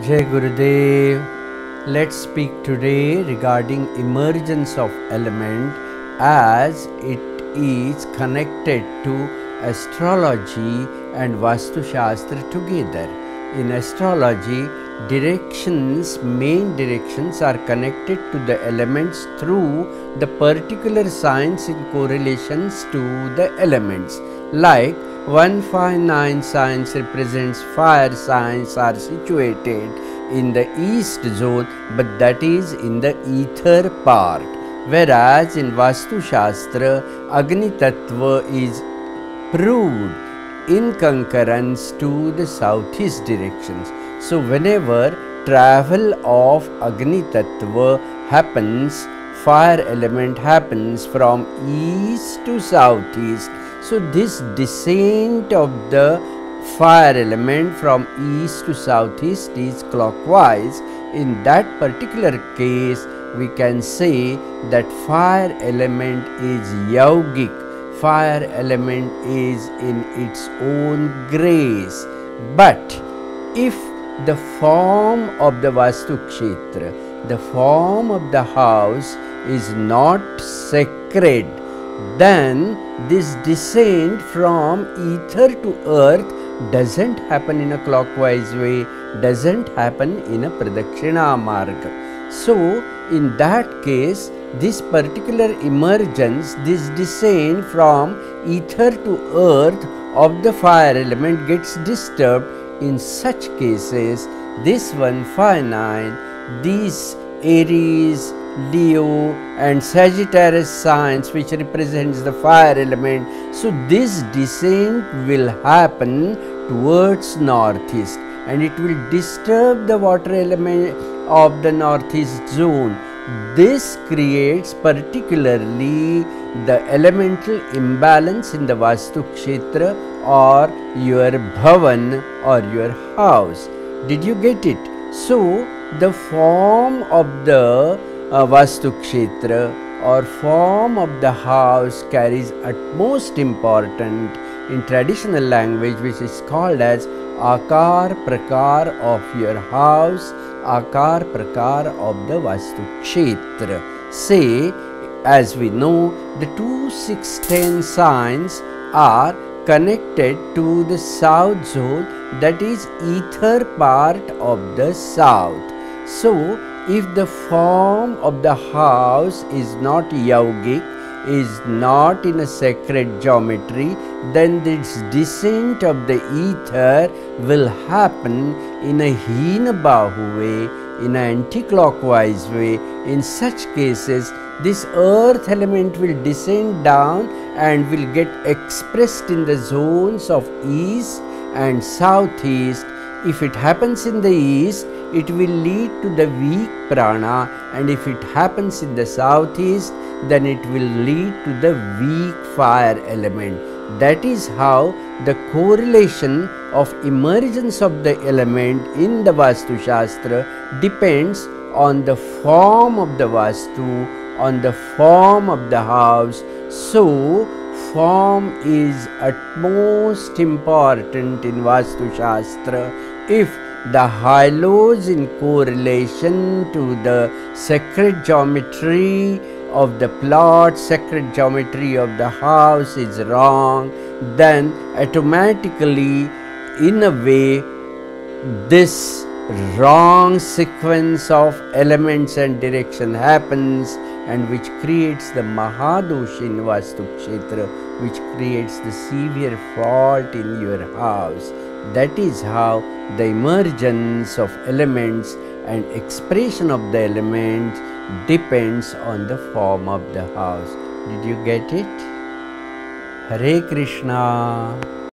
Jai Gurudev. Let's speak today regarding emergence of element as it is connected to astrology and Vaastu Shastra together. In astrology, main directions are connected to the elements through the particular signs in correlations to the elements. Like 159 signs represents fire signs are situated in the east zone, but that is in the ether part. Whereas in Vastu Shastra, Agni Tattva is proved in concurrence to the southeast directions. So whenever travel of Agni Tattva happens, fire element happens from east to southeast. So this descent of the fire element from east to southeast is clockwise. In that particular case, we can say that fire element is yogic. Fire element is in its own grace. But if the form of the Vastu Kshetra, the form of the house is not sacred, then this descent from ether to earth doesn't happen in a clockwise way, doesn't happen in a Pradakshina Marga. So, in that case, this particular emergence, this descent from ether to earth of the fire element gets disturbed. In such cases, this 159, these Aries, Leo and Sagittarius signs which represents the fire element, so this descent will happen towards northeast and it will disturb the water element of the northeast zone. This creates particularly the elemental imbalance in the Vastu Kshetra or your bhavan or your house. Did you get it? So the form of the Vastu Kshetra or form of the house carries utmost importance in traditional language, which is called as Akar Prakar of your house, Akar Prakar of the Vastu Kshetra. Say, as we know, the 2, 6, 10 signs are connected to the south zone, that is ether part of the south. So, if the form of the house is not yogic, is not in a sacred geometry, then this descent of the ether will happen in a Hina Bahu way, in an anti-clockwise way. In such cases, this earth element will descend down and will get expressed in the zones of east and southeast. If it happens in the east, it will lead to the weak prana, and if it happens in the southeast, then it will lead to the weak fire element. That is how the correlation of emergence of the element in the Vastu Shastra depends on the form of the Vastu, on the form of the house. So, form is utmost important in Vastu Shastra. If the halos in correlation to the sacred geometry of the plot, sacred geometry of the house is wrong, then automatically, in a way, this wrong sequence of elements and direction happens, and which creates the Mahadosh in Vastu Kshetra, which creates the severe fault in your house. That is how the emergence of elements and expression of the elements depends on the form of the house. Did you get it? Hare Krishna.